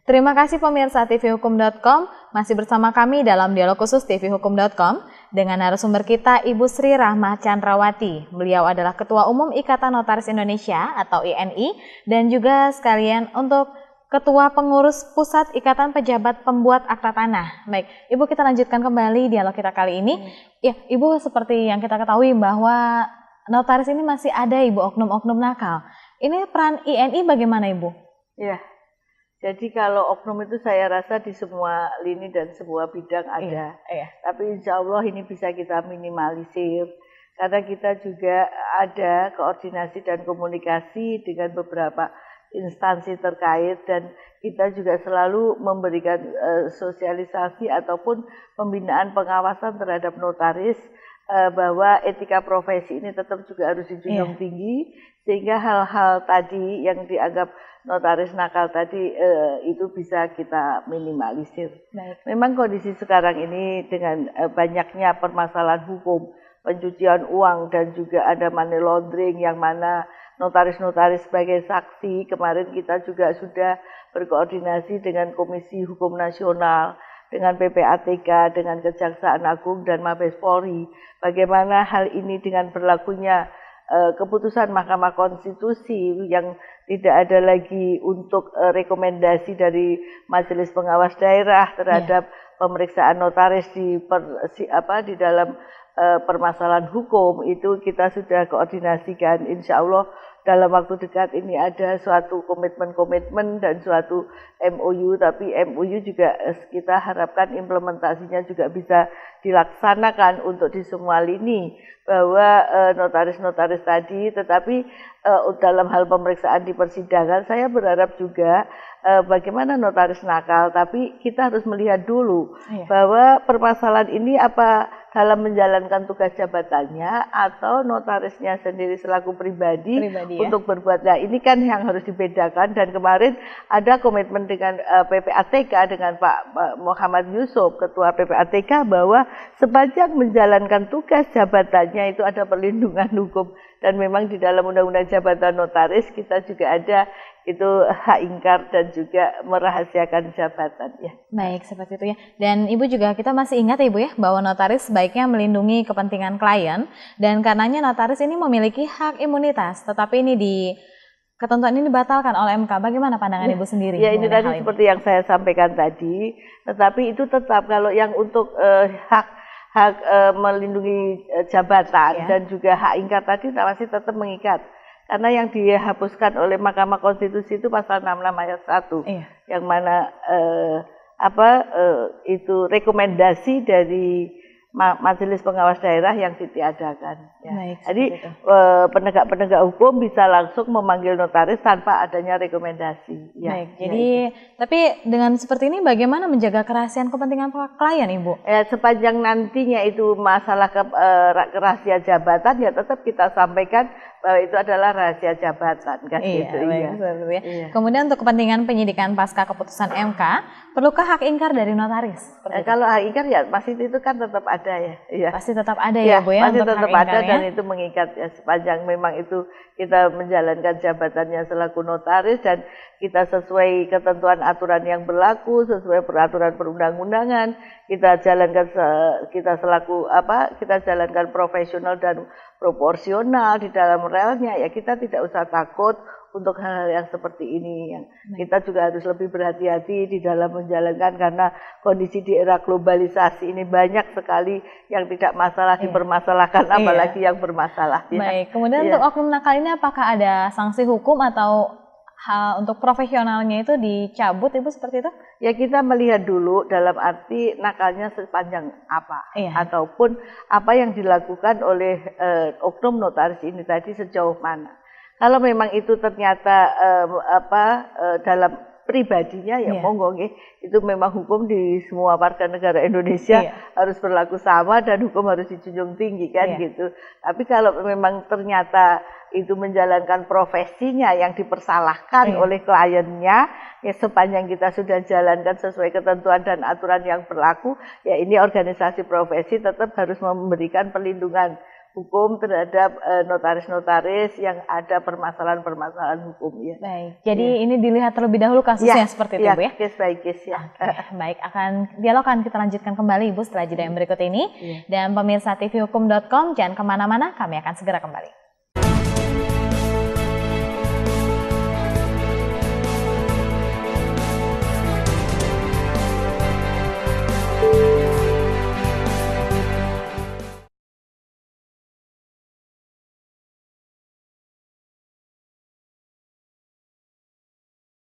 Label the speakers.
Speaker 1: Terima kasih pemirsa tvhukum.com, masih bersama kami dalam dialog khusus tvhukum.com dengan narasumber kita Ibu Sri Rahmah Chandrawati. Beliau adalah Ketua Umum Ikatan Notaris Indonesia atau INI dan juga sekalian untuk Ketua Pengurus Pusat Ikatan Pejabat Pembuat Akta Tanah. Baik, Ibu, kita lanjutkan kembali dialog kita kali ini. Ya, Ibu, seperti yang kita ketahui bahwa notaris ini masih ada, Ibu, oknum-oknum nakal. Ini peran INI bagaimana, Ibu?
Speaker 2: Ya. Jadi kalau oknum itu saya rasa di semua lini dan semua bidang ada.
Speaker 1: Iya.
Speaker 2: Tapi insya Allah ini bisa kita minimalisir. Karena kita juga ada koordinasi dan komunikasi dengan beberapa instansi terkait. Dan kita juga selalu memberikan sosialisasi ataupun pembinaan pengawasan terhadap notaris. Bahwa etika profesi ini tetap juga harus dijunjung tinggi. Sehingga hal-hal tadi yang dianggap notaris nakal tadi itu bisa kita minimalisir.
Speaker 1: Baik.
Speaker 2: Memang kondisi sekarang ini dengan banyaknya permasalahan hukum, pencucian uang dan juga ada money laundering yang mana notaris-notaris sebagai saksi. Kemarin kita juga sudah berkoordinasi dengan Komisi Hukum Nasional, dengan PPATK, dengan Kejaksaan Agung dan Mabes Polri. Bagaimana hal ini dengan berlakunya keputusan Mahkamah Konstitusi yang tidak ada lagi untuk rekomendasi dari Majelis Pengawas Daerah terhadap pemeriksaan notaris di dalam permasalahan hukum, itu kita sudah koordinasikan. Insya Allah dalam waktu dekat ini ada suatu komitmen-komitmen dan suatu MOU, tapi MOU juga kita harapkan implementasinya juga bisa dilaksanakan untuk di semua lini, bahwa notaris-notaris tadi, tetapi dalam hal pemeriksaan di persidangan saya berharap juga bagaimana notaris nakal, tapi kita harus melihat dulu bahwa permasalahan ini apa dalam menjalankan tugas jabatannya atau notarisnya sendiri selaku pribadi untuk berbuat. Nah, ini kan yang harus dibedakan. Dan kemarin ada komitmen dengan PPATK, dengan Pak Muhammad Yusuf, Ketua PPATK, bahwa sepanjang menjalankan tugas jabatannya itu ada perlindungan hukum. Dan memang di dalam Undang-Undang Jabatan Notaris kita juga ada itu hak ingkar dan juga merahasiakan jabatan, ya.
Speaker 1: Baik, seperti itu ya. Dan Ibu juga, kita masih ingat Ibu ya, bahwa notaris sebaiknya melindungi kepentingan klien, dan karenanya notaris ini memiliki hak imunitas, tetapi ini ketentuan ini dibatalkan oleh MK. Bagaimana pandangan Ibu sendiri?
Speaker 2: Ya, ini tadi seperti yang saya sampaikan tadi, tetapi itu tetap kalau yang untuk hak melindungi jabatan dan juga hak ingkar tadi masih tetap mengikat. Karena yang dihapuskan oleh Mahkamah Konstitusi itu pasal 66 ayat 1, yang mana itu rekomendasi dari Majelis Pengawas Daerah yang ditiadakan. Ya.
Speaker 1: Baik,
Speaker 2: jadi penegak-penegak hukum bisa langsung memanggil notaris tanpa adanya rekomendasi. Ya.
Speaker 1: Baik, jadi tapi dengan seperti ini bagaimana menjaga kerahasiaan kepentingan klien, Ibu?
Speaker 2: Sepanjang nantinya itu masalah rahasia jabatan, ya tetap kita sampaikan bahwa itu adalah rahasia jabatan, kan gitu.
Speaker 1: Iya. Kemudian untuk kepentingan penyidikan pasca keputusan MK, perlukah hak ingkar dari notaris?
Speaker 2: Kalau hak ingkar ya masih itu kan tetap ada, ya.
Speaker 1: Pasti tetap ada ya, Bu, ya,
Speaker 2: pasti
Speaker 1: untuk
Speaker 2: tetap
Speaker 1: hak
Speaker 2: ada
Speaker 1: ingkar,
Speaker 2: dan itu mengikat ya, sepanjang memang itu kita menjalankan jabatannya selaku notaris dan kita sesuai ketentuan aturan yang berlaku, sesuai peraturan perundang-undangan, kita jalankan kita jalankan profesional dan proporsional di dalam realnya, ya kita tidak usah takut untuk hal-hal yang seperti ini. Kita juga harus lebih berhati-hati di dalam menjalankan, karena kondisi di era globalisasi ini banyak sekali yang tidak masalah dipermasalahkan, apalagi yang bermasalah.
Speaker 1: Baik, kemudian untuk oknum nakal ini apakah ada sanksi hukum atau untuk profesionalnya itu dicabut, Ibu, seperti itu?
Speaker 2: Ya, kita melihat dulu dalam arti nakalnya sepanjang apa, ataupun apa yang dilakukan oleh oknum notaris ini tadi sejauh mana. Kalau memang itu ternyata dalam pribadinya, ya monggo nggih, itu memang hukum di semua warga negara Indonesia harus berlaku sama dan hukum harus dijunjung tinggi, kan gitu. Tapi kalau memang ternyata itu menjalankan profesinya yang dipersalahkan oleh kliennya, ya sepanjang kita sudah jalankan sesuai ketentuan dan aturan yang berlaku, ya ini organisasi profesi tetap harus memberikan perlindungan hukum terhadap notaris-notaris yang ada permasalahan-permasalahan hukum ya.
Speaker 1: Baik, jadi ini dilihat terlebih dahulu kasusnya seperti itu, Bu ya?
Speaker 2: Case by case ya.
Speaker 1: Baik, dialog akan kita lanjutkan kembali Ibu setelah jeda yang berikut ini. Dan pemirsa tvhukum.com jangan kemana-mana, kami akan segera kembali.